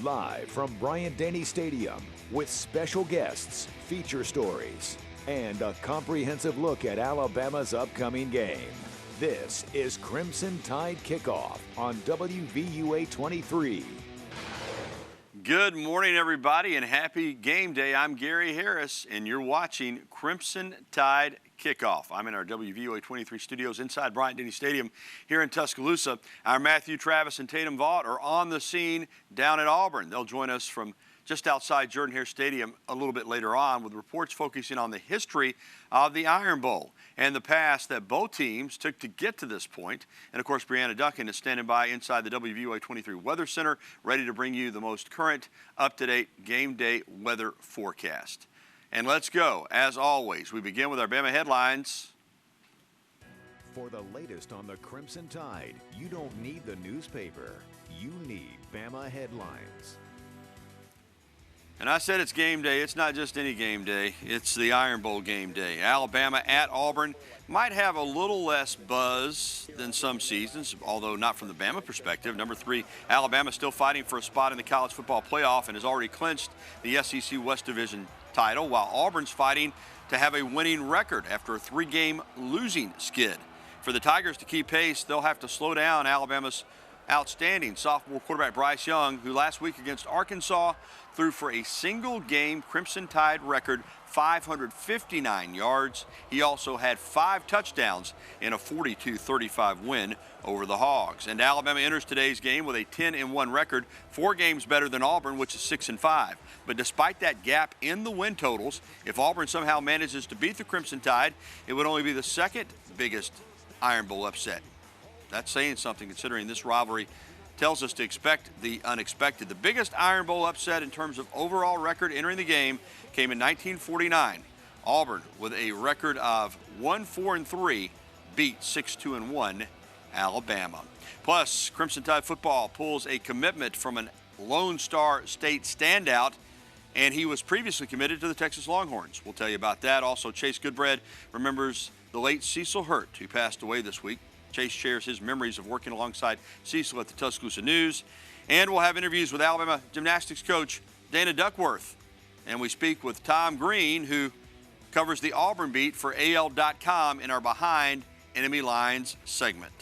Live from Bryant-Denny Stadium with special guests, feature stories, and a comprehensive look at Alabama's upcoming game. This is Crimson Tide Kickoff on WVUA 23. Good morning, everybody, and happy game day. I'm Gary Harris, and you're watching Crimson Tide Kickoff. I'm in our WVUA 23 studios inside Bryant-Denny Stadium here in Tuscaloosa. Our Matthew, Travis, and Tatum Vaught are on the scene down at Auburn. They'll join us from just outside Jordan-Hare Stadium a little bit later on with reports focusing on the history of the Iron Bowl and the path that both teams took to get to this point. And, of course, Brianna Duncan is standing by inside the WVUA 23 Weather Center, ready to bring you the most current, up-to-date game day weather forecast. And let's go. As always, we begin with our Bama headlines. For the latest on the Crimson Tide, you don't need the newspaper. You need Bama headlines. And I said it's game day. It's not just any game day. It's the Iron Bowl game day. Alabama at Auburn might have a little less buzz than some seasons, although not from the Bama perspective. Number 3, Alabama still fighting for a spot in the college football playoff and has already clinched the SEC West Division title, while Auburn's fighting to have a winning record after a 3-game losing skid. For the Tigers to keep pace, they'll have to slow down Alabama's outstanding sophomore quarterback Bryce Young, who last week against Arkansas threw for a single-game Crimson Tide record 559 yards. He also had 5 touchdowns in a 42-35 win over the Hogs. And Alabama enters today's game with a 10-1 record, 4 games better than Auburn, which is 6-5. But despite that gap in the win totals, if Auburn somehow manages to beat the Crimson Tide, it would only be the second biggest Iron Bowl upset. That's saying something, considering this rivalry tells us to expect the unexpected. The biggest Iron Bowl upset in terms of overall record entering the game came in 1949. Auburn, with a record of 1-4-3, beat 6-2-1 Alabama. Plus, Crimson Tide football pulls a commitment from an Lone Star State standout, and he was previously committed to the Texas Longhorns. We'll tell you about that. Also, Chase Goodbread remembers the late Cecil Hurt, who passed away this week. Chase shares his memories of working alongside Cecil at the Tuscaloosa News. And we'll have interviews with Alabama gymnastics coach Dana Duckworth. And we speak with Tom Green, who covers the Auburn beat for AL.com in our Behind Enemy Lines segment.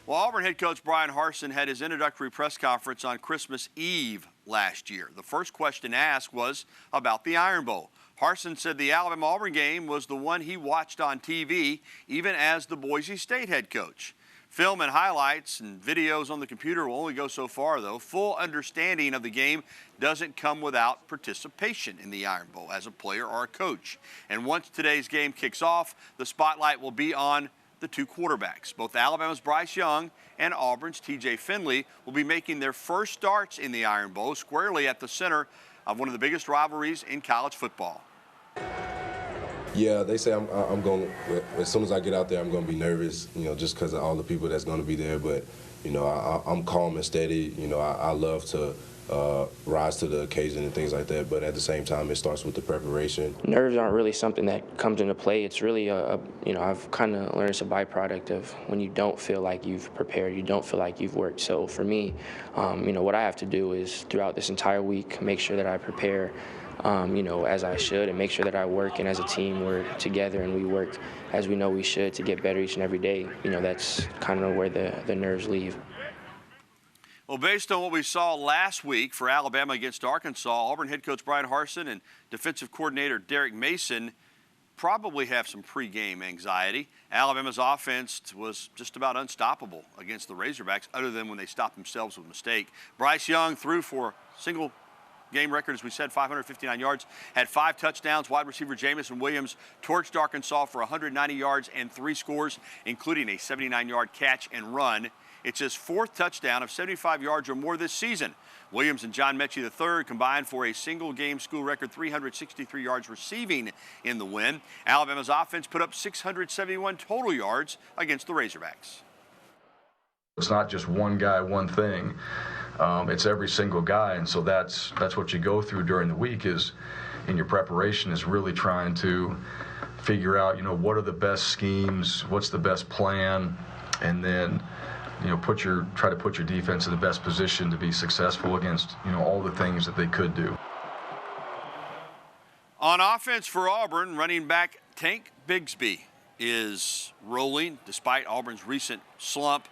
Well, Auburn head coach Bryan Harsin had his introductory press conference on Christmas Eve last year. The first question asked was about the Iron Bowl. Harsin said the Alabama-Auburn game was the one he watched on TV, even as the Boise State head coach. Film and highlights and videos on the computer will only go so far, though. Full understanding of the game doesn't come without participation in the Iron Bowl as a player or a coach. And once today's game kicks off, the spotlight will be on the 2 quarterbacks. Both Alabama's Bryce Young and Auburn's TJ Finley will be making their first starts in the Iron Bowl, squarely at the center of one of the biggest rivalries in college football. Yeah, they say I'm going, as soon as I get out there, I'm going to be nervous, just because of all the people that's going to be there. But, I'm calm and steady. I love to rise to the occasion and things like that. But at the same time, it starts with the preparation. Nerves aren't really something that comes into play. It's really, I've kind of learned it's a byproduct of when you don't feel like you've prepared, you don't feel like you've worked. So for me, what I have to do is throughout this entire week, make sure that I prepare as I should, and make sure that I work, and as a team we're together and we work as we know we should to get better each and every day. That's kind of where the nerves leave. Well, based on what we saw last week for Alabama against Arkansas, Auburn head coach Bryan Harsin and defensive coordinator Derek Mason probably have some pregame anxiety. Alabama's offense was just about unstoppable against the Razorbacks, other than when they stopped themselves with a mistake. Bryce Young threw for single game record, as we said, 559 yards, had 5 touchdowns. Wide receiver Jamison Williams torched Arkansas for 190 yards and 3 scores, including a 79-yard catch and run. It's his 4th touchdown of 75 yards or more this season. Williams and John Mechie III combined for a single-game school record 363 yards receiving in the win. Alabama's offense put up 671 total yards against the Razorbacks. It's not just one guy, one thing. It's every single guy, and so that's what you go through during the week is in your preparation is really trying to figure out, what are the best schemes, what's the best plan, and then try to put your defense in the best position to be successful against, all the things that they could do. On offense for Auburn, running back Tank Bigsby is rolling despite Auburn's recent slump.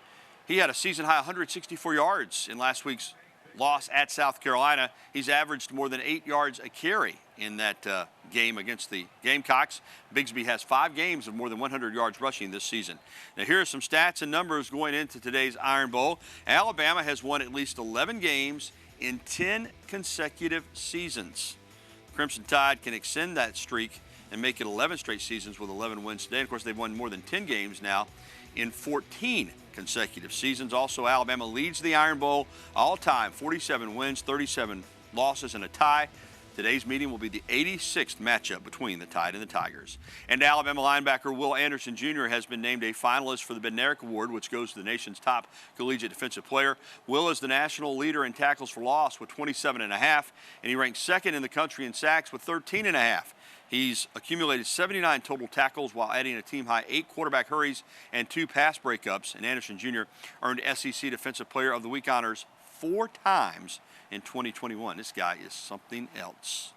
He had a season-high 164 yards in last week's loss at South Carolina. He's averaged more than 8 yards a carry in that game against the Gamecocks. Bigsby has 5 games of more than 100 yards rushing this season. Now here are some stats and numbers going into today's Iron Bowl. Alabama has won at least 11 games in 10 consecutive seasons. Crimson Tide can extend that streak and make it 11 straight seasons with 11 wins today. Of course, they've won more than 10 games now in 14 consecutive seasons. Also, Alabama leads the Iron Bowl all time, 47 wins, 37 losses, and a tie. Today's meeting will be the 86th matchup between the Tide and the Tigers. And Alabama linebacker Will Anderson Jr. has been named a finalist for the Bednarik Award, which goes to the nation's top collegiate defensive player. Will is the national leader in tackles for loss with 27.5, and he ranks second in the country in sacks with 13.5. He's accumulated 79 total tackles while adding a team-high 8 quarterback hurries and 2 pass breakups. And Anderson Jr. earned SEC Defensive Player of the Week honors 4 times in 2021. This guy is something else.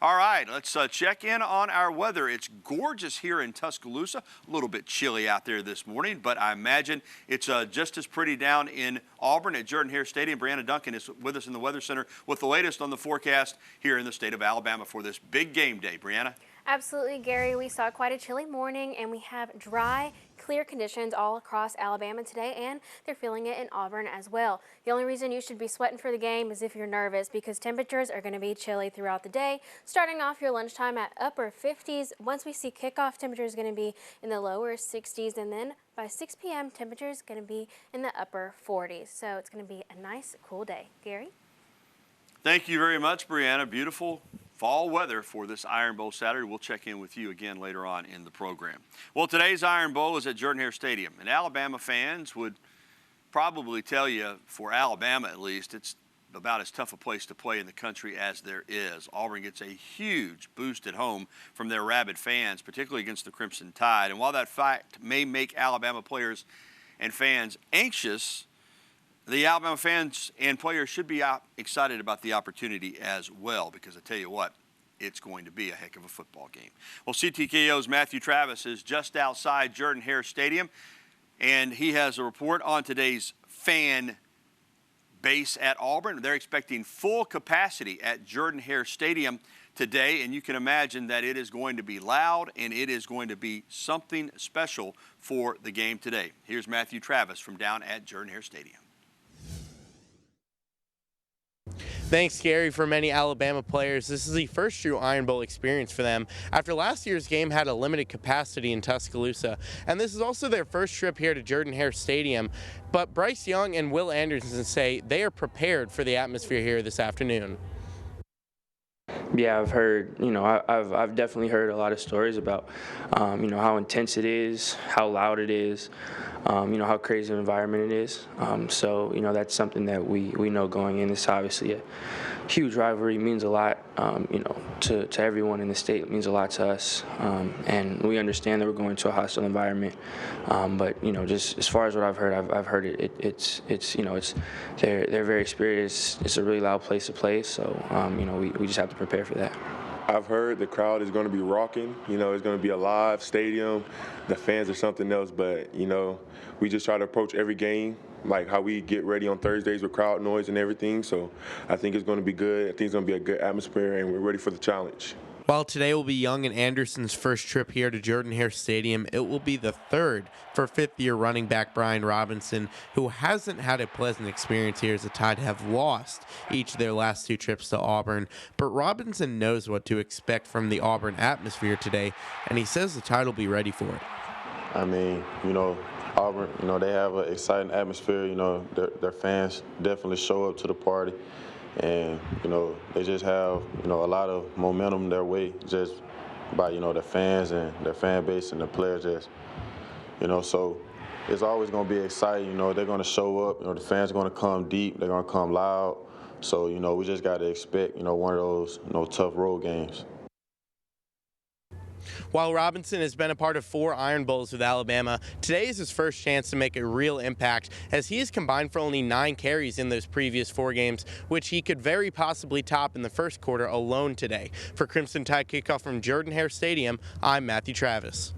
All right, let's check in on our weather. It's gorgeous here in Tuscaloosa. A little bit chilly out there this morning, but I imagine it's just as pretty down in Auburn at Jordan-Hare Stadium. Brianna Duncan is with us in the Weather Center with the latest on the forecast here in the state of Alabama for this big game day. Brianna? Absolutely, Gary. We saw quite a chilly morning, and we have dry, clear conditions all across Alabama today, and they're feeling it in Auburn as well. The only reason you should be sweating for the game is if you're nervous, because temperatures are going to be chilly throughout the day, starting off your lunchtime at upper 50s. Once we see kickoff, temperature is going to be in the lower 60s, and then by 6 p.m., temperature is going to be in the upper 40s. So it's going to be a nice, cool day. Gary? Thank you very much, Brianna. Beautiful fall weather for this Iron Bowl Saturday. We'll check in with you again later on in the program. Well, today's Iron Bowl is at Jordan-Hare Stadium, and Alabama fans would probably tell you, for Alabama at least, it's about as tough a place to play in the country as there is. Auburn gets a huge boost at home from their rabid fans, particularly against the Crimson Tide. And while that fact may make Alabama players and fans anxious, the Alabama fans and players should be excited about the opportunity as well, because I tell you what, it's going to be a heck of a football game. Well, CTKO's Matthew Travis is just outside Jordan-Hare Stadium, and he has a report on today's fan base at Auburn. They're expecting full capacity at Jordan-Hare Stadium today, and you can imagine that it is going to be loud and it is going to be something special for the game today. Here's Matthew Travis from down at Jordan-Hare Stadium. Thanks, Gary. For many Alabama players, this is the first true Iron Bowl experience for them after last year's game had a limited capacity in Tuscaloosa, and this is also their first trip here to Jordan-Hare Stadium. But Bryce Young and Will Anderson say they are prepared for the atmosphere here this afternoon. Yeah, I've heard, I've definitely heard a lot of stories about, how intense it is, how loud it is, how crazy an environment it is. So, that's something that we know going in. It's obviously a huge rivalry. It means a lot, to everyone in the state. It means a lot to us. And we understand that we're going to a hostile environment. But, just as far as what I've heard, I've heard they're very spirited. It's a really loud place to play. So, we just have to prepare for that. I've heard the crowd is going to be rocking. It's going to be a live stadium. The fans are something else, but, we just try to approach every game like how we get ready on Thursdays with crowd noise and everything. So I think it's going to be good. I think it's going to be a good atmosphere, and we're ready for the challenge. While today will be Young and Anderson's first trip here to Jordan-Hare Stadium, it will be the third for fifth-year running back Brian Robinson, who hasn't had a pleasant experience here as the Tide have lost each of their last 2 trips to Auburn. But Robinson knows what to expect from the Auburn atmosphere today, and he says the Tide will be ready for it. I mean, Auburn, they have an exciting atmosphere. Their fans definitely show up to the party. And, they just have, a lot of momentum their way just by, the fans and their fan base and the players just, so it's always going to be exciting. They're going to show up. The fans are going to come deep. They're going to come loud. So, we just got to expect, one of those, tough road games. While Robinson has been a part of 4 Iron Bowls with Alabama, today is his first chance to make a real impact, as he has combined for only 9 carries in those previous 4 games, which he could very possibly top in the first quarter alone today. For Crimson Tide Kickoff from Jordan-Hare Stadium, I'm Matthew Travis.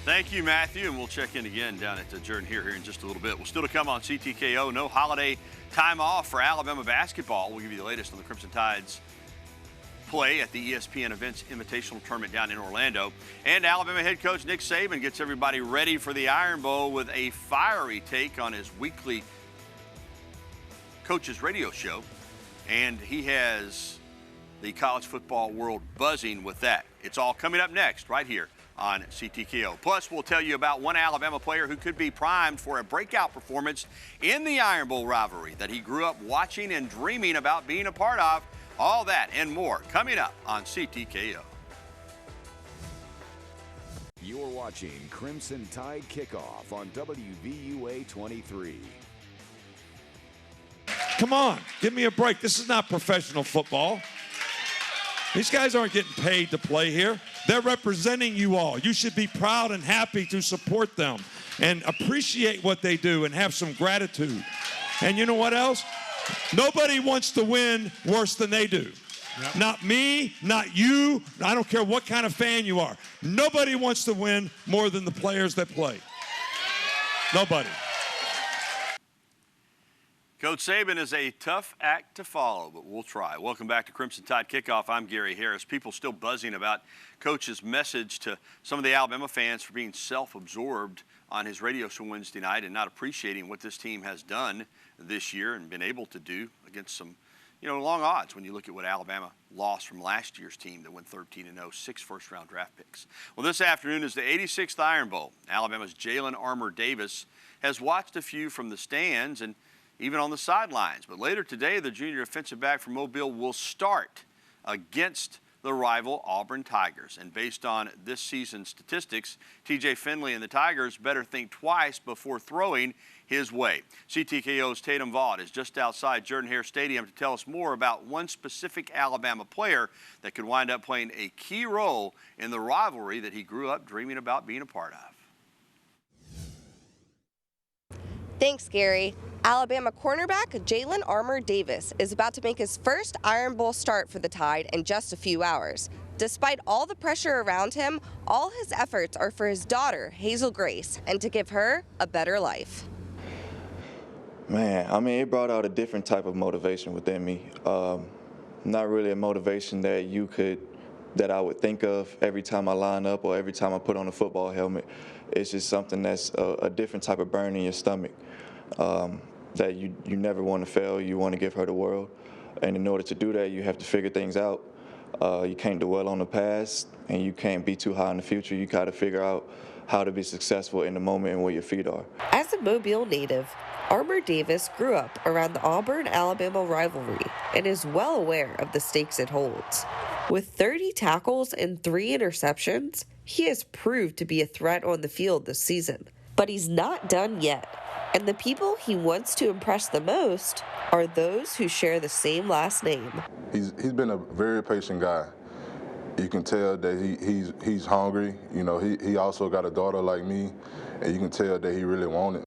Thank you, Matthew, and we'll check in again down at Jordan-Hare here in just a little bit. We'll still to come on CTKO. No holiday time off for Alabama basketball. We'll give you the latest on the Crimson Tide's play at the ESPN Events Invitational Tournament down in Orlando. And Alabama head coach Nick Saban gets everybody ready for the Iron Bowl with a fiery take on his weekly coaches radio show. And he has the college football world buzzing with that. It's all coming up next right here on CTKO. Plus, we'll tell you about one Alabama player who could be primed for a breakout performance in the Iron Bowl rivalry that he grew up watching and dreaming about being a part of. All that and more coming up on CTKO. You're watching Crimson Tide Kickoff on WVUA 23. Come on, give me a break. This is not professional football. These guys aren't getting paid to play here. They're representing you all. You should be proud and happy to support them and appreciate what they do and have some gratitude. And you know what else? Nobody wants to win worse than they do. Yep. Not me, not you. I don't care what kind of fan you are. Nobody wants to win more than the players that play. Nobody. Coach Saban is a tough act to follow, but we'll try. Welcome back to Crimson Tide Kickoff. I'm Gary Harris. People still buzzing about Coach's message to some of the Alabama fans for being self-absorbed on his radio show Wednesday night and not appreciating what this team has done this year and been able to do against some, long odds when you look at what Alabama lost from last year's team that went 13-0, 6 first-round draft picks. Well, this afternoon is the 86th Iron Bowl. Alabama's Jalen Armour Davis has watched a few from the stands and even on the sidelines. But later today, the junior defensive back from Mobile will start against the rival Auburn Tigers. And based on this season's statistics, TJ Finley and the Tigers better think twice before throwing his way. CTKO's Tatum Vaught is just outside Jordan-Hare Stadium to tell us more about one specific Alabama player that could wind up playing a key role in the rivalry that he grew up dreaming about being a part of. Thanks, Gary. Alabama cornerback Jalen Armour Davis is about to make his first Iron Bowl start for the Tide in just a few hours. Despite all the pressure around him, all his efforts are for his daughter, Hazel Grace, and to give her a better life. Man, it brought out a different type of motivation within me. Not really a motivation that I would think of every time I line up or every time I put on a football helmet. It's just something that's a different type of burn in your stomach. That you never want to fail. You want to give her the world, and in order to do that, you have to figure things out. You can't dwell on the past, and you can't be too high in the future. You got to figure out how to be successful in the moment and where your feet are. As a Mobile native, Armour Davis grew up around the Auburn-Alabama rivalry and is well aware of the stakes it holds. With 30 tackles and 3 interceptions, he has proved to be a threat on the field this season. But he's not done yet. And the people he wants to impress the most are those who share the same last name. He's been a very patient guy. You can tell that he's hungry. He also got a daughter like me, and you can tell that he really wanted.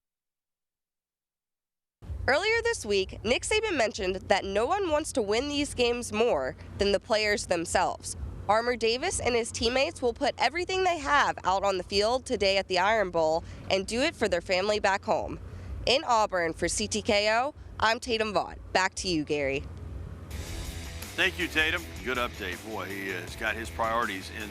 Earlier this week, Nick Saban mentioned that no one wants to win these games more than the players themselves. Armour Davis and his teammates will put everything they have out on the field today at the Iron Bowl and do it for their family back home. In Auburn for CTKO, I'm Tatum Vaught. Back to you, Gary. Thank you, Tatum. Good update. Boy, he has got his priorities in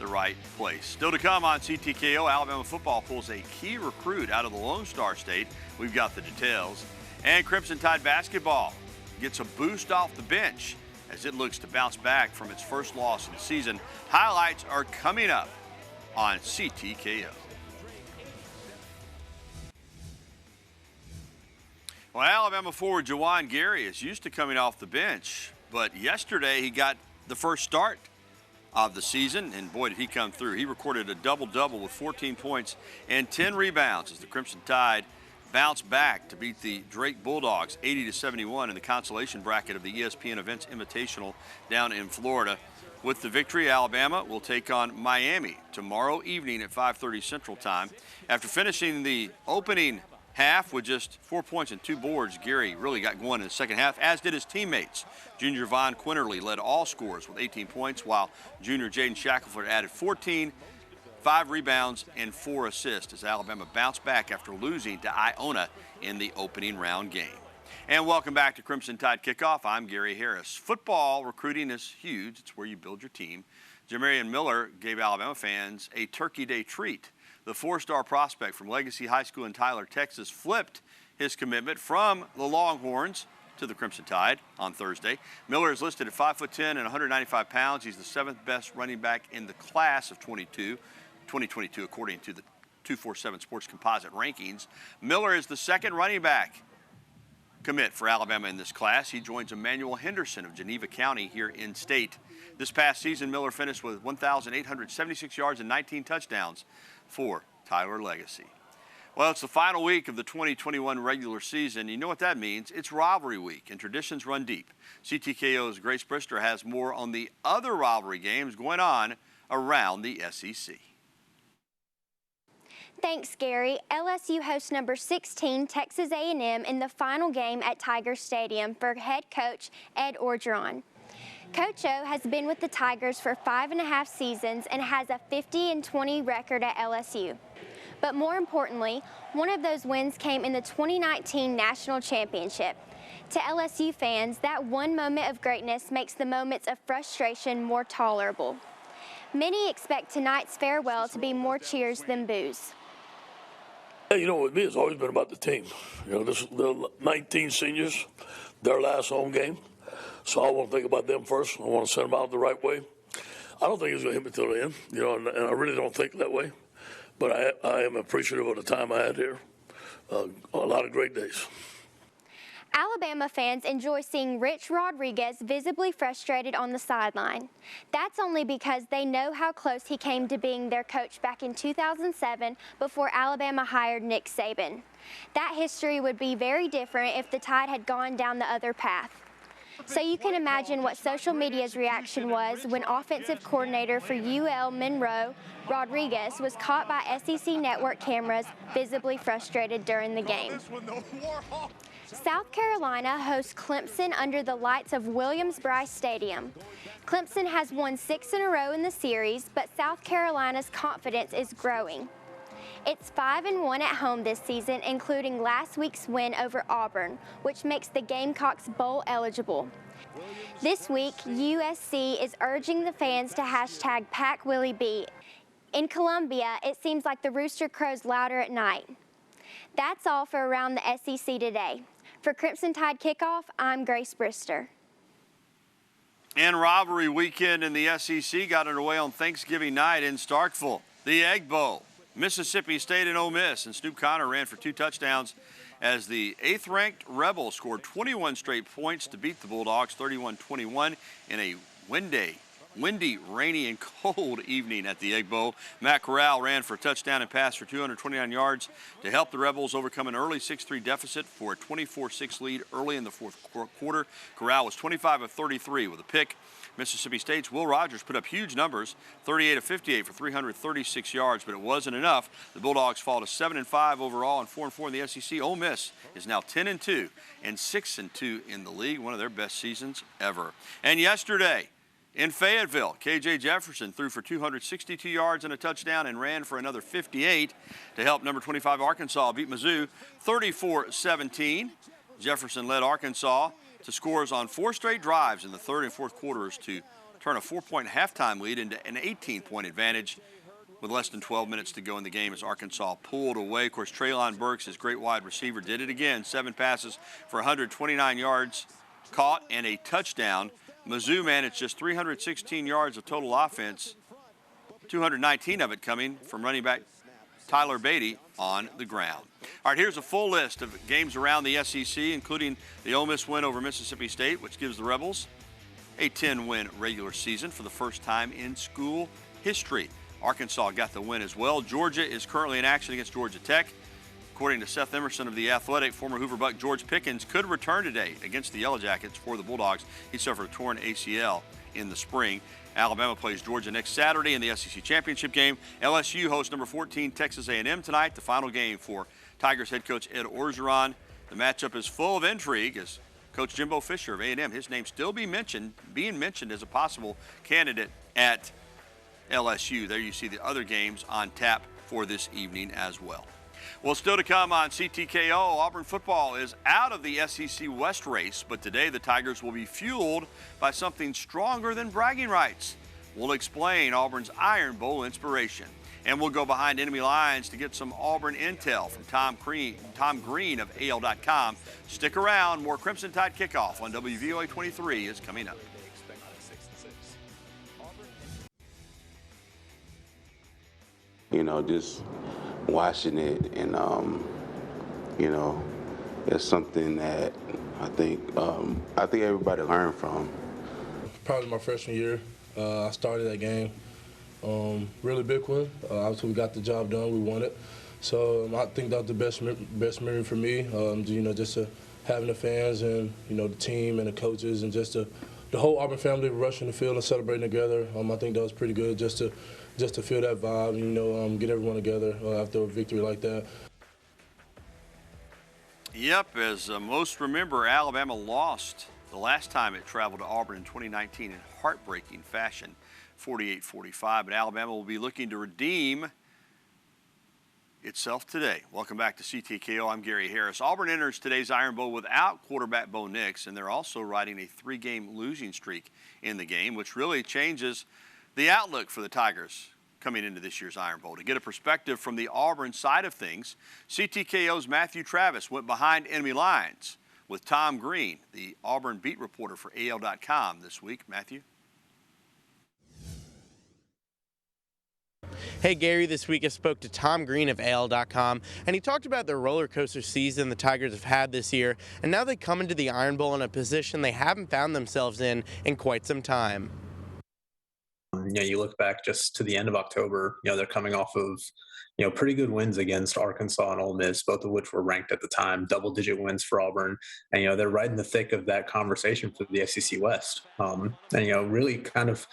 the right place. Still to come on CTKO, Alabama football pulls a key recruit out of the Lone Star State. We've got the details. And Crimson Tide basketball gets a boost off the bench as it looks to bounce back from its first loss of the season. Highlights are coming up on CTKO. Well, Alabama forward Juwan Gary is used to coming off the bench, but yesterday he got the first start of the season, and boy, did he come through. He recorded a double-double with 14 points and 10 rebounds as the Crimson Tide bounced back to beat the Drake Bulldogs 80-71 in the consolation bracket of the ESPN Events Invitational down in Florida. With the victory, Alabama will take on Miami tomorrow evening at 5:30 Central Time. After finishing the opening half with just 4 points and 2 boards, Gary really got going in the second half, as did his teammates. Junior Von Quinterly led all scorers with 18 points, while junior Jaden Shackelford added 14, 5 rebounds, and 4 assists as Alabama bounced back after losing to Iona in the opening round game. And welcome back to Crimson Tide Kickoff. I'm Gary Harris. Football recruiting is huge. It's where you build your team. Jamarian Miller gave Alabama fans a Turkey Day treat. The 4-star prospect from Legacy High School in Tyler, Texas, flipped his commitment from the Longhorns to the Crimson Tide on Thursday. Miller is listed at 5'10" and 195 pounds. He's the 7th best running back in the class of 2022, according to the 247 Sports Composite rankings. Miller is the second running back commit for Alabama in this class. He joins Emmanuel Henderson of Geneva County here in state. This past season, Miller finished with 1,876 yards and 19 touchdowns for Tyler Legacy. Well, it's the final week of the 2021 regular season. You know what that means. It's rivalry week, and traditions run deep. CTKO's Grace Brister has more on the other rivalry games going on around the SEC. Thanks, Gary. LSU hosts number 16 Texas A&M in the final game at Tiger Stadium for head coach Ed Orgeron. Coach O has been with the Tigers for 5.5 seasons and has a 50-20 record at LSU. But more importantly, one of those wins came in the 2019 National Championship. To LSU fans, that one moment of greatness makes the moments of frustration more tolerable. Many expect tonight's farewell to be more cheers than boos. You know, with me, it's always been about the team. You know, the 19 seniors, their last home game. So I want to think about them first. I want to send them out the right way. I don't think it's going to hit me till the end, you know, and I really don't think that way. But I am appreciative of the time I had here. A lot of great days. Alabama fans enjoy seeing Rich Rodriguez visibly frustrated on the sideline. That's only because they know how close he came to being their coach back in 2007 before Alabama hired Nick Saban. That history would be very different if the Tide had gone down the other path. So you can imagine what social media's reaction was when offensive coordinator for UL Monroe, Rodriguez, was caught by SEC network cameras visibly frustrated during the game. South Carolina hosts Clemson under the lights of Williams-Brice Stadium. Clemson has won 6 in a row in the series, but South Carolina's confidence is growing. It's 5-1 at home this season, including last week's win over Auburn, which makes the Gamecocks bowl eligible. This week, USC is urging the fans to hashtag #PackWillieB. In Columbia, it seems like the rooster crows louder at night. That's all for Around the SEC today. For Crimson Tide Kickoff, I'm Grace Brister. And rivalry weekend in the SEC got underway on Thanksgiving night in Starkville. The Egg Bowl. Mississippi State and Ole Miss, and Snoop Conner ran for 2 touchdowns as the 8th-ranked Rebels scored 21 straight points to beat the Bulldogs 31-21 in a windy, rainy, and cold evening at the Egg Bowl. Matt Corral ran for a touchdown and passed for 229 yards to help the Rebels overcome an early 6-3 deficit for a 24-6 lead early in the fourth quarter. Corral was 25 of 33 with a pick. Mississippi State's Will Rogers put up huge numbers, 38 of 58 for 336 yards, but it wasn't enough. The Bulldogs fall to 7-5 overall and 4-4 in the SEC. Ole Miss is now 10-2 and 6-2 in the league, one of their best seasons ever. And yesterday, in Fayetteville, KJ Jefferson threw for 262 yards and a touchdown and ran for another 58 to help number 25 Arkansas beat Mizzou 34-17. Jefferson led Arkansas to scores on 4 straight drives in the third and fourth quarters to turn a 4-point halftime lead into an 18-point advantage with less than 12 minutes to go in the game as Arkansas pulled away. Of course, Treylon Burks, his great wide receiver, did it again. 7 passes for 129 yards caught and a touchdown. Mizzou managed just 316 yards of total offense, 219 of it coming from running back Tyler Beatty on the ground. All right, here's a full list of games around the SEC, including the Ole Miss win over Mississippi State, which gives the Rebels a 10-win regular season for the first time in school history. Arkansas got the win as well. Georgia is currently in action against Georgia Tech. According to Seth Emerson of The Athletic, former Hoover Buck George Pickens could return today against the Yellow Jackets for the Bulldogs. He suffered a torn ACL in the spring. Alabama plays Georgia next Saturday in the SEC Championship game. LSU hosts number 14 Texas A&M tonight, the final game for Tigers head coach Ed Orgeron. The matchup is full of intrigue as Coach Jimbo Fisher of A&M, his name still being mentioned as a possible candidate at LSU. There you see the other games on tap for this evening as well. Well, still to come on CTKO, Auburn football is out of the SEC West race, but today the Tigers will be fueled by something stronger than bragging rights. We'll explain Auburn's Iron Bowl inspiration, and we'll go behind enemy lines to get some Auburn intel from Tom Green of AL.com. Stick around, more Crimson Tide Kickoff on WVOA 23 is coming up. Just watching it, and it's something that I think everybody learned from. Probably my freshman year, I started that game. Really big one. Obviously, we got the job done. We won it. So I think that was the best memory for me. Just having the fans and the team and the coaches and just the whole Auburn family rushing the field and celebrating together. I think that was pretty good just to feel that vibe. Get everyone together after a victory like that. Yep, as most remember, Alabama lost the last time it traveled to Auburn in 2019 in heartbreaking fashion, 48-45. But Alabama will be looking to redeem itself today. Welcome back to CTKO. I'm Gary Harris. Auburn enters today's Iron Bowl without quarterback Bo Nix, and they're also riding a 3-game losing streak in the game, which really changes the outlook for the Tigers coming into this year's Iron Bowl. To get a perspective from the Auburn side of things, CTKO's Matthew Travis went behind enemy lines with Tom Green, the Auburn beat reporter for AL.com this week. Matthew? Hey Gary, this week I spoke to Tom Green of AL.com, and he talked about the roller coaster season the Tigers have had this year, and now they come into the Iron Bowl in a position they haven't found themselves in quite some time. You look back just to the end of October, they're coming off of, pretty good wins against Arkansas and Ole Miss, both of which were ranked at the time, double-digit wins for Auburn. And, they're right in the thick of that conversation for the SEC West. And, really kind of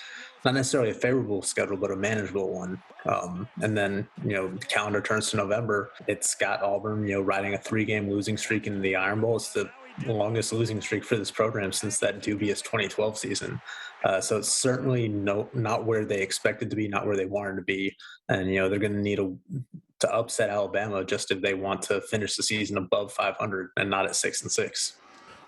not necessarily a favorable schedule, but a manageable one. And then, the calendar turns to November. It's got Auburn, riding a 3-game losing streak into the Iron Bowl. It's the longest losing streak for this program since that dubious 2012 season. So it's certainly not where they expected to be, not where they wanted to be. And, they're going to need to upset Alabama just if they want to finish the season above 500 and not at 6-6.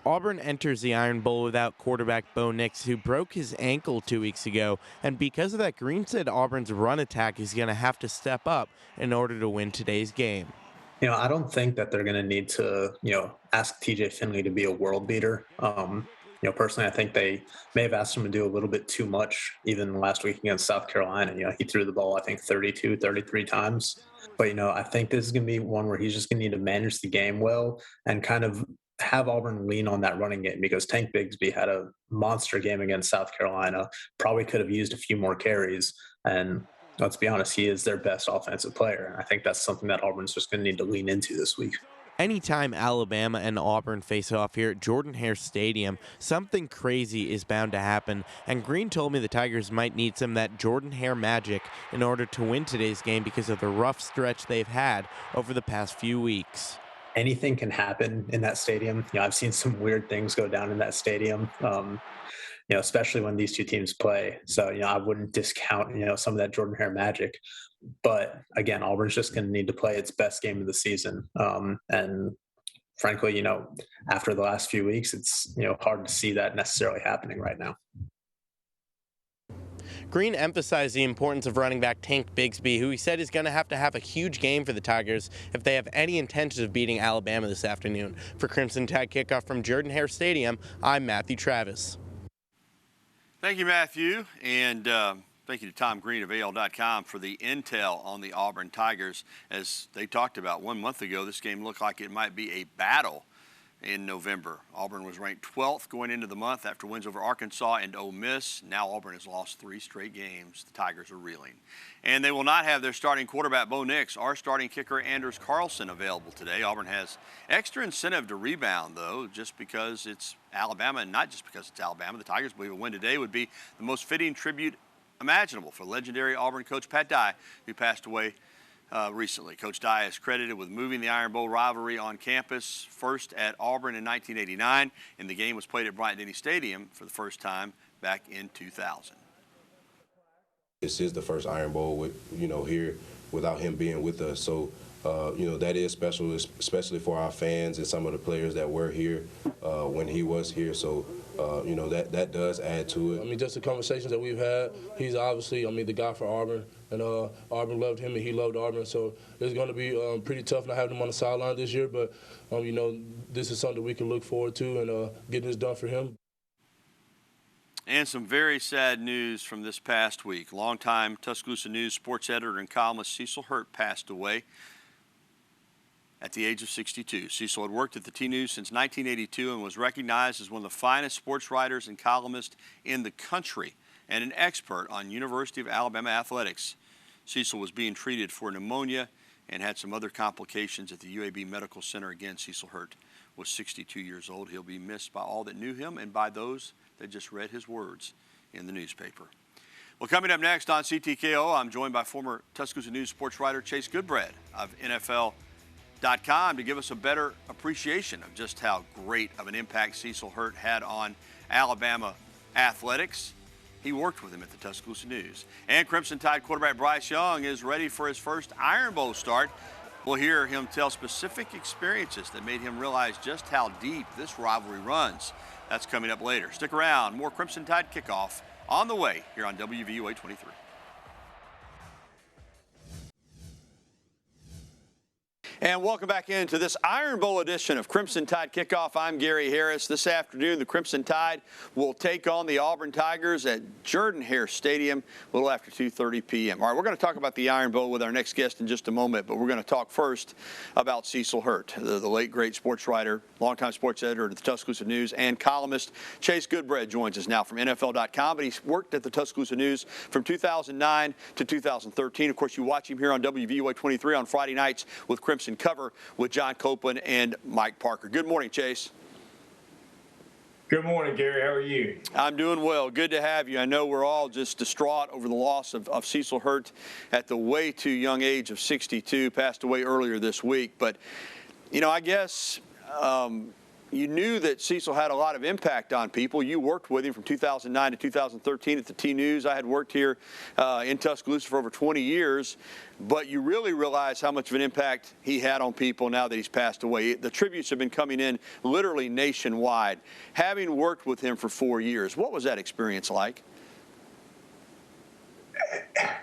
Auburn enters the Iron Bowl without quarterback Bo Nix, who broke his ankle 2 weeks ago. And because of that, Green said Auburn's run attack is going to have to step up in order to win today's game. I don't think that they're going to need to, ask TJ Finley to be a world beater. Personally, I think they may have asked him to do a little bit too much, even last week against South Carolina. He threw the ball, I think, 32, 33 times. But, I think this is going to be one where he's just going to need to manage the game well and kind of have Auburn lean on that running game, because Tank Bigsby had a monster game against South Carolina, probably could have used a few more carries. And let's be honest, he is their best offensive player. I think that's something that Auburn's just going to need to lean into this week. Anytime Alabama and Auburn face off here at Jordan-Hare Stadium, something crazy is bound to happen, and Green told me the Tigers might need some of that Jordan-Hare magic in order to win today's game because of the rough stretch they've had over the past few weeks. Anything can happen in that stadium. I've seen some weird things go down in that stadium, especially when these two teams play. So, I wouldn't discount, some of that Jordan-Hare magic. But again, Auburn's just going to need to play its best game of the season. And frankly, after the last few weeks, it's, hard to see that necessarily happening right now. Green emphasized the importance of running back Tank Bigsby, who he said is going to have a huge game for the Tigers if they have any intentions of beating Alabama this afternoon. For Crimson Tide Kickoff from Jordan-Hare Stadium, I'm Matthew Travis. Thank you, Matthew, and thank you to Tom Green of AL.com for the intel on the Auburn Tigers. As they talked about 1 month ago, this game looked like it might be a battle in November. Auburn was ranked 12th going into the month after wins over Arkansas and Ole Miss. Now Auburn has lost 3 straight games. The Tigers are reeling. And they will not have their starting quarterback, Bo Nix, or starting kicker, Anders Carlson, available today. Auburn has extra incentive to rebound, though, just because it's Alabama, and not just because it's Alabama. The Tigers believe a win today would be the most fitting tribute imaginable for legendary Auburn coach Pat Dye, who passed away recently. Coach Dye is credited with moving the Iron Bowl rivalry on campus, first at Auburn in 1989, and the game was played at Bryant-Denny Stadium for the first time back in 2000. This is the first Iron Bowl with, here without him being with us. So, that is special, especially for our fans and some of the players that were here when he was here. So, that does add to it. I mean, just the conversations that we've had, he's obviously, the guy for Auburn, and Auburn loved him and he loved Auburn. So it's going to be pretty tough not having him on the sideline this year, but, this is something we can look forward to and getting this done for him. And some very sad news from this past week. Longtime Tuscaloosa News sports editor and columnist Cecil Hurt passed away at the age of 62. Cecil had worked at the T-News since 1982 and was recognized as one of the finest sports writers and columnists in the country and an expert on University of Alabama athletics. Cecil was being treated for pneumonia and had some other complications at the UAB Medical Center. Again, Cecil Hurt was 62 years old. He'll be missed by all that knew him and by those that just read his words in the newspaper. Well, coming up next on CTKO, I'm joined by former Tuscaloosa News sports writer Chase Goodbread of NFL.com to give us a better appreciation of just how great of an impact Cecil Hurt had on Alabama athletics. He worked with him at the Tuscaloosa News. And Crimson Tide quarterback Bryce Young is ready for his first Iron Bowl start. We'll hear him tell specific experiences that made him realize just how deep this rivalry runs. That's coming up later. Stick around. More Crimson Tide Kickoff on the way here on WVUA 23. And welcome back into this Iron Bowl edition of Crimson Tide Kickoff. I'm Gary Harris. This afternoon, the Crimson Tide will take on the Auburn Tigers at Jordan-Hare Stadium a little after 2:30 p.m. All right, we're going to talk about the Iron Bowl with our next guest in just a moment, but we're going to talk first about Cecil Hurt, the late, great sports writer, longtime sports editor at the Tuscaloosa News and columnist. Chase Goodbread joins us now from NFL.com, but he's worked at the Tuscaloosa News from 2009 to 2013. Of course, you watch him here on WVUA 23 on Friday nights with Crimson Cover with John Copeland and Mike Parker. Good morning, Chase. Good morning, Gary. How are you? I'm doing well. Good to have you. I know we're all just distraught over the loss of Cecil Hurt at the way too young age of 62. Passed away earlier this week. But, I guess you knew that Cecil had a lot of impact on people. You worked with him from 2009 to 2013 at the T-News. I had worked here in Tuscaloosa for over 20 years. But you really realize how much of an impact he had on people now that he's passed away. The tributes have been coming in literally nationwide. Having worked with him for 4 years, what was that experience like?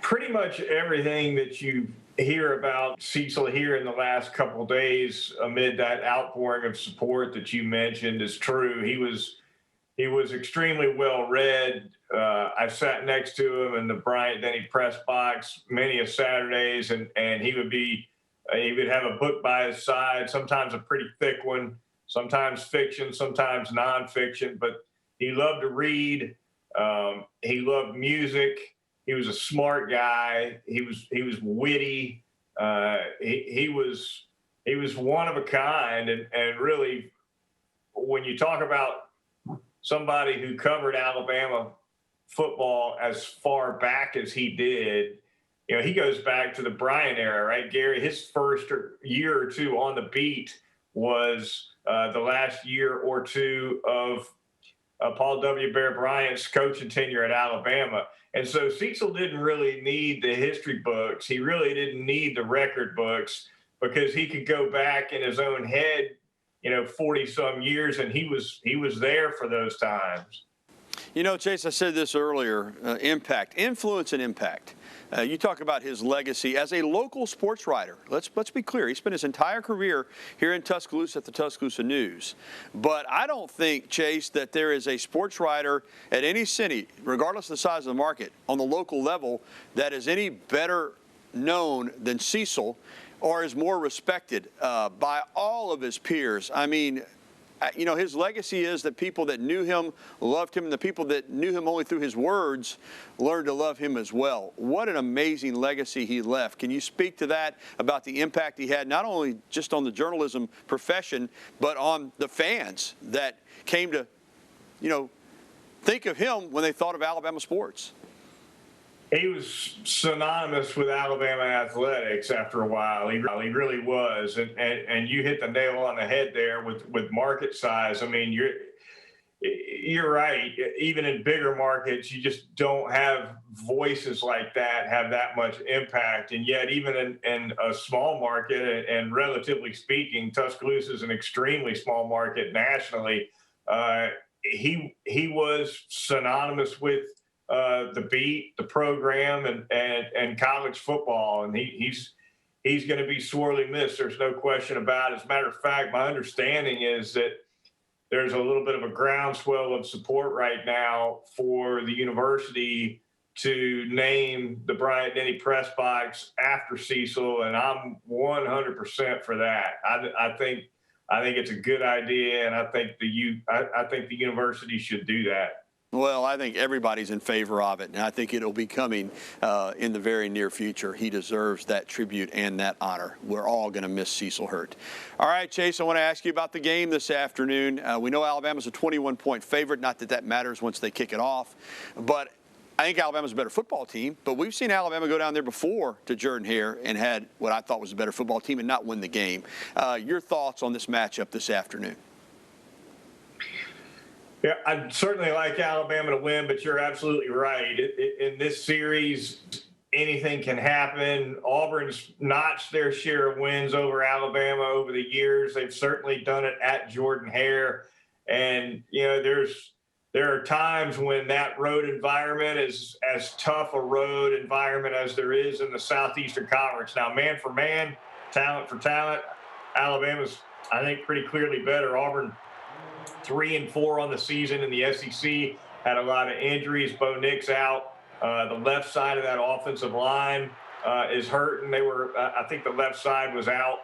Pretty much everything that you hear about Cecil here in the last couple of days amid that outpouring of support that you mentioned is true. He was extremely well read. I sat next to him in the Bryant-Denny press box many of Saturdays, and he would have a book by his side, sometimes a pretty thick one, sometimes fiction, sometimes nonfiction, but he loved to read. He loved music. He was a smart guy. He was witty. He was one of a kind, and really, when you talk about somebody who covered Alabama football as far back as he did, he goes back to the Bryant era, right, Gary? His first year or two on the beat was the last year or two of Paul W. Bear Bryant's coaching tenure at Alabama. And so Cecil didn't really need the history books. He really didn't need the record books because he could go back in his own head, 40-some years, and he was there for those times. Chase, I said this earlier, impact, influence and impact. You talk about his legacy as a local sports writer. Let's be clear. He spent his entire career here in Tuscaloosa at the Tuscaloosa News. But I don't think, Chase, that there is a sports writer at any city, regardless of the size of the market, on the local level that is any better known than Cecil or is more respected by all of his peers. I mean, you know, his legacy is that people that knew him loved him, and the people that knew him only through his words learned to love him as well. What an amazing legacy he left. Can you speak to that, about the impact he had, not only just on the journalism profession, but on the fans that came to, you know, think of him when they thought of Alabama sports? He was synonymous with Alabama athletics after a while. He really was. And you hit the nail on the head there with market size. I mean, you're right. Even in bigger markets, you just don't have voices like that have that much impact. And yet, even in a small market, and relatively speaking, Tuscaloosa is an extremely small market nationally. He was synonymous with the beat, the program, and college football, and he's going to be sorely missed. There's no question about it. As a matter of fact, my understanding is that there's a little bit of a groundswell of support right now for the university to name the Bryant-Denny press box after Cecil, and I'm 100% for that. I think it's a good idea, and I think the university should do that. Well, I think everybody's in favor of it, and I think it'll be coming in the very near future. He deserves that tribute and that honor. We're all going to miss Cecil Hurt. All right, Chase, I want to ask you about the game this afternoon. We know Alabama's a 21-point favorite, not that that matters once they kick it off, but I think Alabama's a better football team, but we've seen Alabama go down there before to Jordan-Hare and had what I thought was a better football team and not win the game. Your thoughts on this matchup this afternoon? Yeah, I'd certainly like Alabama to win, but you're absolutely right. In this series, anything can happen. Auburn's notched their share of wins over Alabama over the years. They've certainly done it at Jordan-Hare. And, you know, there are times when that road environment is as tough a road environment as there is in the Southeastern Conference. Now, man for man, talent for talent, Alabama's, I think, pretty clearly better. Auburn 3-4 on the season in the SEC, had a lot of injuries. Bo Nix out. The left side of that offensive line is hurt, and I think the left side was out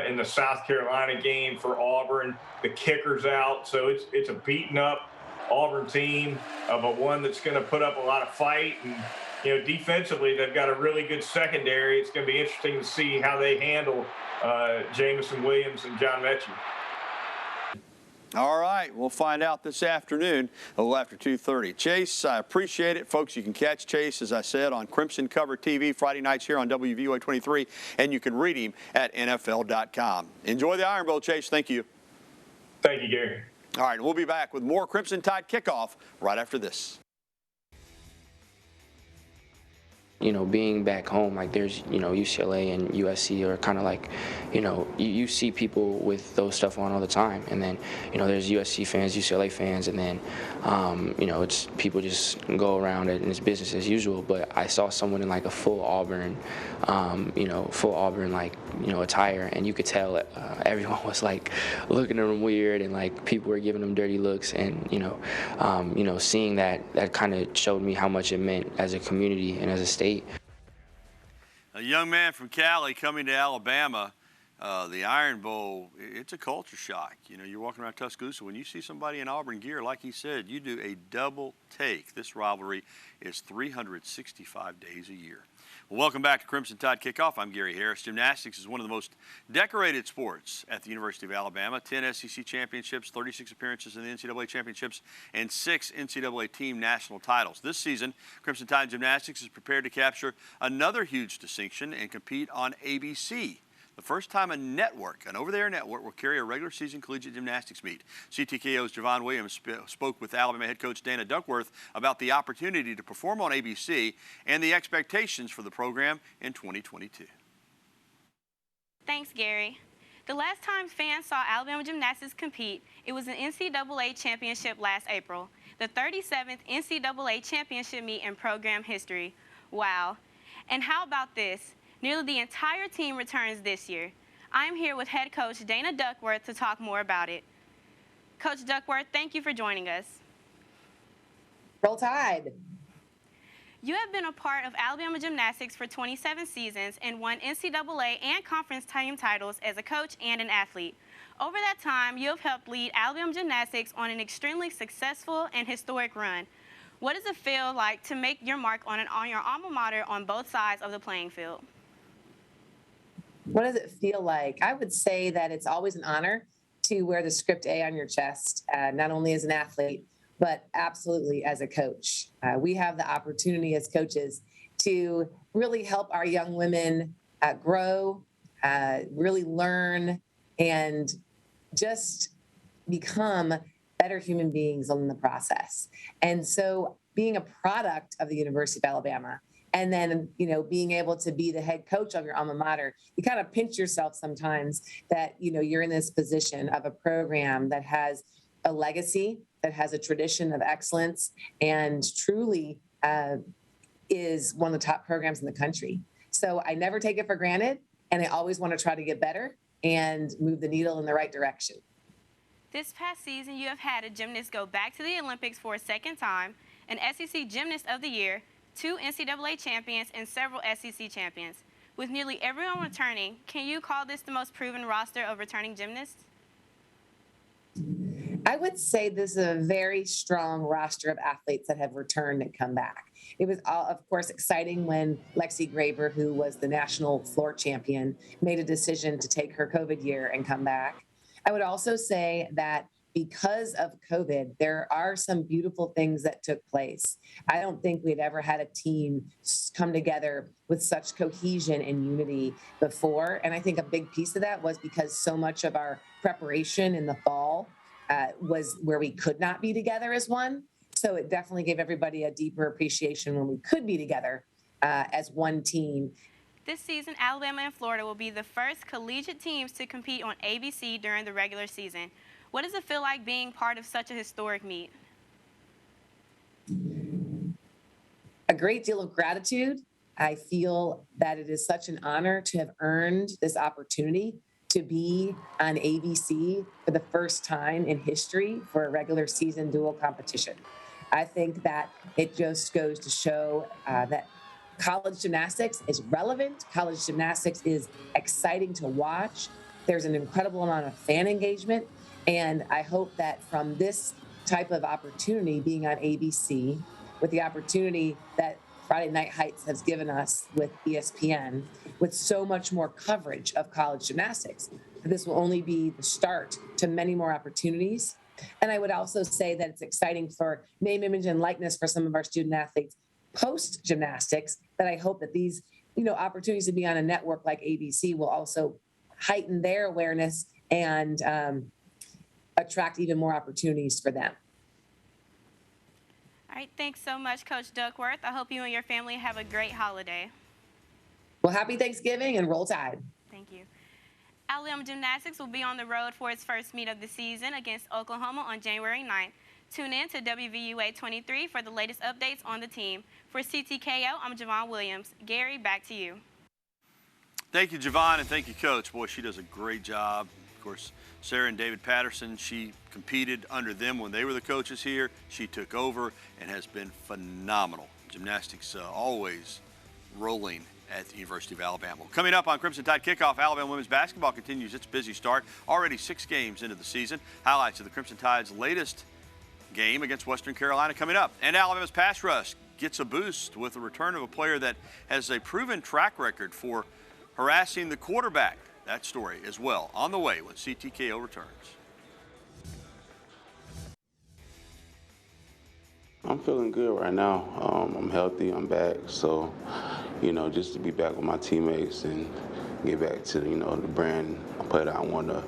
in the South Carolina game for Auburn. The kicker's out, so it's a beaten up Auburn team, but one that's going to put up a lot of fight. And, you know, defensively, they've got a really good secondary. It's going to be interesting to see how they handle Jamison Williams and John Mechie. All right, we'll find out this afternoon, a little after 2:30. Chase, I appreciate it. Folks, you can catch Chase, as I said, on Crimson Cover TV Friday nights here on WVOA 23, and you can read him at NFL.com. Enjoy the Iron Bowl, Chase. Thank you. Thank you, Gary. All right, we'll be back with more Crimson Tide Kickoff right after this. You know, being back home, like there's, you know, UCLA and USC are kind of like, you know, you see people with those stuff on all the time. And then, you know, there's USC fans, UCLA fans, and then, you know, it's people just go around it and it's business as usual. But I saw someone in like a full Auburn, like, you know, attire, and you could tell everyone was like looking at them weird, and like people were giving them dirty looks. And, you know, seeing that kind of showed me how much it meant as a community and as a state. A young man from Cali coming to Alabama, the Iron Bowl, it's a culture shock. You know, you're walking around Tuscaloosa. When you see somebody in Auburn gear, like he said, you do a double take. This rivalry is 365 days a year. Well, welcome back to Crimson Tide Kickoff. I'm Gary Harris. Gymnastics is one of the most decorated sports at the University of Alabama. 10 SEC championships, 36 appearances in the NCAA championships, and 6 NCAA team national titles. This season, Crimson Tide Gymnastics is prepared to capture another huge distinction and compete on ABC. The first time a network, an over-the-air network, will carry a regular season collegiate gymnastics meet. CTKO's Javon Williams spoke with Alabama head coach Dana Duckworth about the opportunity to perform on ABC and the expectations for the program in 2022. Thanks, Gary. The last time fans saw Alabama gymnastics compete, it was an NCAA championship last April, the 37th NCAA championship meet in program history. Wow. And how about this? Nearly the entire team returns this year. I'm here with head coach Dana Duckworth to talk more about it. Coach Duckworth, thank you for joining us. Roll Tide. You have been a part of Alabama gymnastics for 27 seasons and won NCAA and conference team titles as a coach and an athlete. Over that time, you have helped lead Alabama gymnastics on an extremely successful and historic run. What does it feel like to make your mark on your alma mater on both sides of the playing field? What does it feel like? I would say that it's always an honor to wear the script A on your chest, not only as an athlete, but absolutely as a coach. We have the opportunity as coaches to really help our young women grow, really learn, and just become better human beings in the process. And so being a product of the University of Alabama, and then, being able to be the head coach of your alma mater, you kind of pinch yourself sometimes that, you're in this position of a program that has a legacy, that has a tradition of excellence, and truly is one of the top programs in the country. So I never take it for granted, and I always want to try to get better and move the needle in the right direction. This past season, you have had a gymnast go back to the Olympics for a second time, an SEC Gymnast of the Year, 2 NCAA champions, and several SEC champions. With nearly everyone returning, can you call this the most proven roster of returning gymnasts? I would say this is a very strong roster of athletes that have returned and come back. It was, of course, exciting when Lexi Graber, who was the national floor champion, made a decision to take her COVID year and come back. I would also say that because of COVID, there are some beautiful things that took place. I don't think we'd ever had a team come together with such cohesion and unity before. And I think a big piece of that was because so much of our preparation in the fall was where we could not be together as one. So it definitely gave everybody a deeper appreciation when we could be together as one team. This season, Alabama and Florida will be the first collegiate teams to compete on ABC during the regular season. What does it feel like being part of such a historic meet? A great deal of gratitude. I feel that it is such an honor to have earned this opportunity to be on ABC for the first time in history for a regular season dual competition. I think that it just goes to show that college gymnastics is relevant. College gymnastics is exciting to watch. There's an incredible amount of fan engagement. And I hope that from this type of opportunity being on ABC, with the opportunity that Friday Night Heights has given us with ESPN, with so much more coverage of college gymnastics, this will only be the start to many more opportunities. And I would also say that it's exciting for name, image, and likeness for some of our student athletes post gymnastics, that I hope that these, opportunities to be on a network like ABC will also heighten their awareness and attract even more opportunities for them. All right, thanks so much, Coach Duckworth. I hope you and your family have a great holiday. Well, happy Thanksgiving and roll Tide. Thank you. Alabama Gymnastics will be on the road for its first meet of the season against Oklahoma on January 9th. Tune in to WVUA 23 for the latest updates on the team. For CTKO, I'm Javon Williams. Gary, back to you. Thank you, Javon, and thank you, Coach. Boy, she does a great job. Of course, Sarah and David Patterson, she competed under them when they were the coaches here. She took over and has been phenomenal. Gymnastics always rolling at the University of Alabama. Coming up on Crimson Tide Kickoff, Alabama women's basketball continues its busy start. Already 6 games into the season. Highlights of the Crimson Tide's latest game against Western Carolina coming up. And Alabama's pass rush gets a boost with the return of a player that has a proven track record for harassing the quarterback. That story as well on the way when CTKO returns. I'm feeling good right now. I'm healthy. I'm back. So, just to be back with my teammates and get back to the brand play that I wanted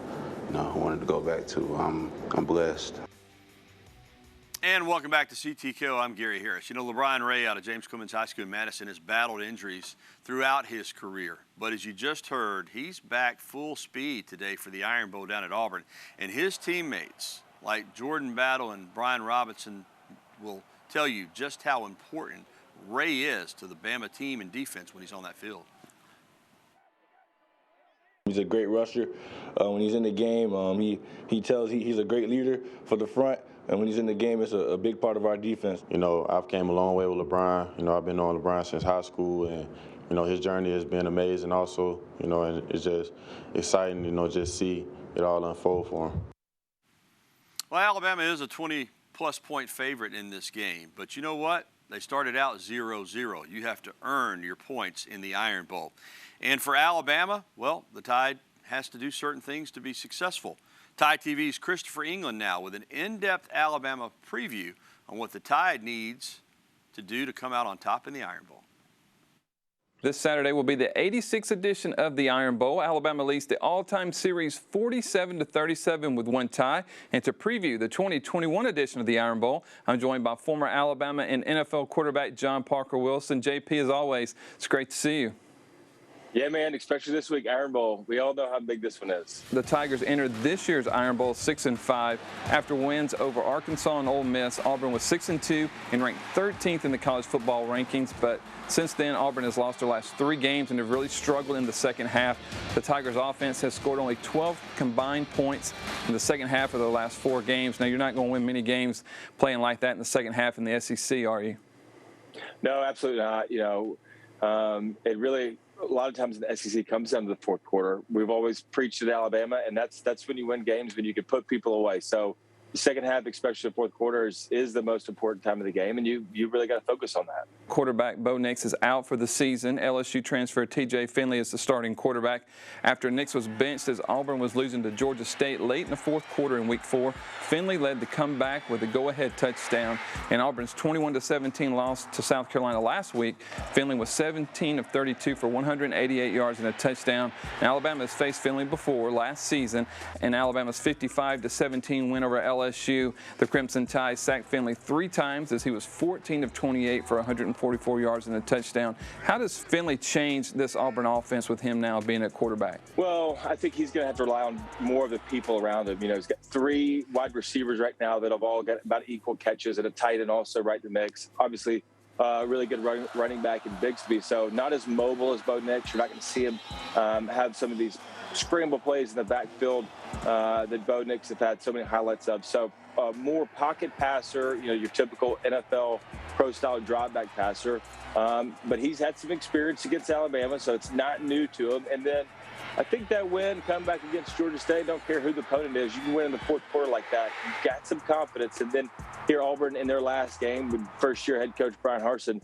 to go back to. I'm blessed. And welcome back to CTKO. I'm Gary Harris. LeBron Ray out of James Clemens High School in Madison has battled injuries throughout his career. But as you just heard, he's back full speed today for the Iron Bowl down at Auburn. And his teammates, like Jordan Battle and Brian Robinson, will tell you just how important Ray is to the Bama team and defense when he's on that field. He's a great rusher. When he's in the game, he's a great leader for the front. And when he's in the game, it's a big part of our defense. I've came a long way with LeBron. I've been knowing LeBron since high school, and his journey has been amazing also. And it's just exciting, just see it all unfold for them. Well, Alabama is a 20-plus point favorite in this game, but you know what? They started out 0-0. You have to earn your points in the Iron Bowl. And for Alabama, well, the Tide has to do certain things to be successful. Tide TV's Christopher England now with an in-depth Alabama preview on what the Tide needs to do to come out on top in the Iron Bowl. This Saturday will be the 86th edition of the Iron Bowl. Alabama leads the all-time series 47-37 with one tie. And to preview the 2021 edition of the Iron Bowl, I'm joined by former Alabama and NFL quarterback John Parker Wilson. JP, as always, it's great to see you. Yeah, man, especially this week, Iron Bowl. We all know how big this one is. The Tigers entered this year's Iron Bowl 6-5 after wins over Arkansas and Ole Miss. Auburn was 6-2 and ranked 13th in the college football rankings, but since then, Auburn has lost their last 3 games and have really struggled in the second half. The Tigers' offense has scored only 12 combined points in the second half of the last 4 games. Now, you're not going to win many games playing like that in the second half in the SEC, are you? No, absolutely not. You know, it really – a lot of times in the SEC comes down to the fourth quarter. We've always preached at Alabama, and that's when you win games, when you can put people away. So the second half, especially the fourth quarter, is the most important time of the game, and you really got to focus on that. Quarterback Bo Nix is out for the season. LSU transfer T.J. Finley is the starting quarterback after Nix was benched as Auburn was losing to Georgia State late in the fourth quarter in Week 4. Finley led the comeback with a go-ahead touchdown. In Auburn's 21-17 loss to South Carolina last week, Finley was 17 of 32 for 188 yards and a touchdown. Alabama has faced Finley before last season, and Alabama's 55-17 win over LSU. The Crimson Tide sacked Finley 3 times as he was 14 of 28 for 144 yards and a touchdown. How does Finley change this Auburn offense with him now being at quarterback? Well, I think he's going to have to rely on more of the people around him. You know, he's got 3 wide receivers right now that have all got about equal catches, and a tight end also right in the mix. Obviously, really good running back in Bigsby. So not as mobile as Bo Nix. You're not going to see him have some of these scramble plays in the backfield that Bo Nix have had so many highlights of. So more pocket passer, you know, your typical NFL pro-style drop-back passer. But he's had some experience against Alabama, so it's not new to him. And then I think that win, come back against Georgia State, don't care who the opponent is, you can win in the fourth quarter like that. You've got some confidence. And then here Auburn in their last game with first-year head coach Brian Harsin,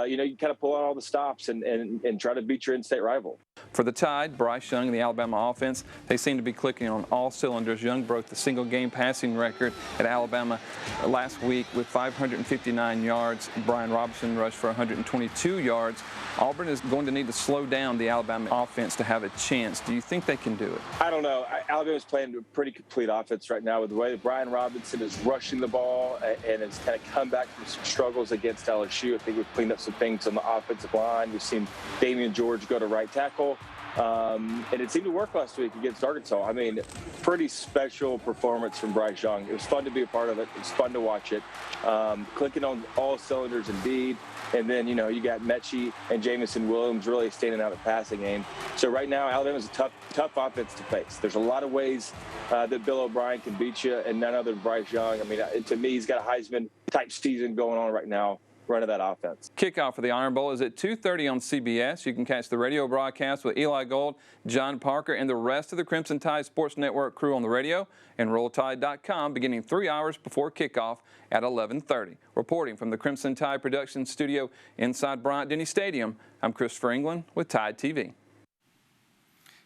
you know, you kind of pull out all the stops and try to beat your in-state rival. For the Tide, Bryce Young and the Alabama offense, they seem to be clicking on all cylinders. Young broke the single-game passing record at Alabama last week with 559 yards. Brian Robinson rushed for 122 yards. Auburn is going to need to slow down the Alabama offense to have a chance. Do you think they can do it? I don't know. Alabama's playing a pretty complete offense right now with the way that Brian Robinson is rushing the ball and has kind of come back from some struggles against LSU. I think we've cleaned up some things on the offensive line. We've seen Damian George go to right tackle. And it seemed to work last week against Arkansas. I mean, pretty special performance from Bryce Young. It was fun to be a part of it. It was fun to watch it. Clicking on all cylinders indeed. And then, you know, you got Mechie and Jamison Williams really standing out in the passing game. So right now, Alabama's a tough offense to face. There's a lot of ways that Bill O'Brien can beat you, and none other than Bryce Young. I mean, to me, he's got a Heisman-type season going on right now. Running that offense. Kickoff for the Iron Bowl is at 2:30 on CBS. You can catch the radio broadcast with Eli Gold, John Parker, and the rest of the Crimson Tide Sports Network crew on the radio and RollTide.com beginning 3 hours before kickoff at 11:30. Reporting from the Crimson Tide production studio inside Bryant-Denny Stadium, I'm Christopher England with Tide TV.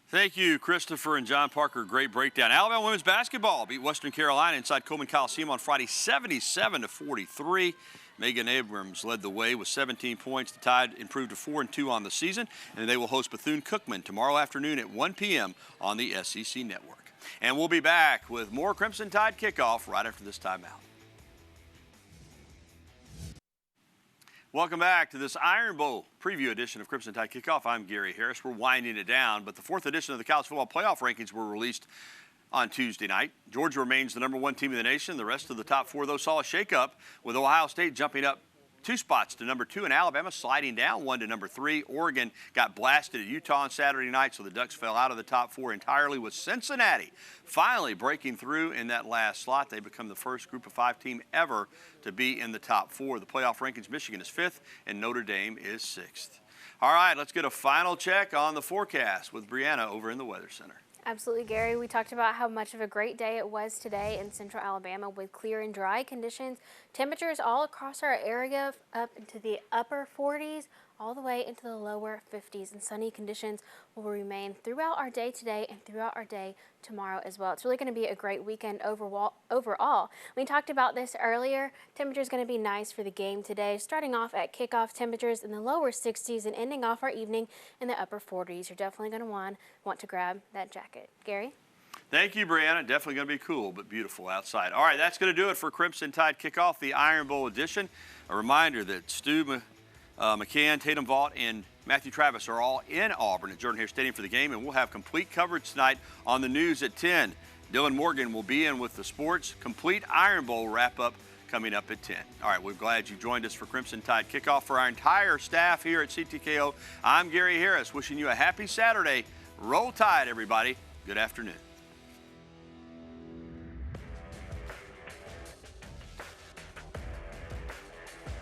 Thank you, Christopher and John Parker. Great breakdown. Alabama women's basketball beat Western Carolina inside Coleman Coliseum on Friday 77-43. Megan Abrams led the way with 17 points. The Tide improved to 4-2 on the season, and they will host Bethune-Cookman tomorrow afternoon at 1 p.m. on the SEC Network. And we'll be back with more Crimson Tide Kickoff right after this timeout. Welcome back to this Iron Bowl preview edition of Crimson Tide Kickoff. I'm Gary Harris. We're winding it down, but the 4th edition of the college football playoff rankings were released on Tuesday night. Georgia remains the #1 team in the nation. The rest of the top 4, though, saw a shakeup with Ohio State jumping up 2 spots to #2 and Alabama sliding down 1 to #3. Oregon got blasted at Utah on Saturday night, so the Ducks fell out of the top 4 entirely, with Cincinnati finally breaking through in that last slot. They become the first Group of 5 team ever to be in the top 4. The playoff rankings, Michigan is 5th and Notre Dame is 6th. All right, let's get a final check on the forecast with Brianna over in the Weather Center. Absolutely, Gary. We talked about how much of a great day it was today in central Alabama with clear and dry conditions. Temperatures all across our area up into the upper 40s, all the way into the lower 50s, and sunny conditions will remain throughout our day today and throughout our day tomorrow as well. It's really going to be a great weekend overall. We talked about this earlier. Temperature is going to be nice for the game today, starting off at kickoff temperatures in the lower 60s and ending off our evening in the upper 40s. You're definitely going to want to grab that jacket. Gary? Thank you, Brianna. Definitely going to be cool, but beautiful outside. All right, that's going to do it for Crimson Tide Kickoff, the Iron Bowl edition. A reminder that Stu McCann, Tatum Vaught, and Matthew Travis are all in Auburn at Jordan-Hare Stadium for the game, and we'll have complete coverage tonight on the news at 10. Dylan Morgan will be in with the sports complete Iron Bowl wrap-up coming up at 10. All right, we're glad you joined us for Crimson Tide Kickoff. For our entire staff here at CTKO, I'm Gary Harris, wishing you a happy Saturday. Roll Tide, everybody. Good afternoon.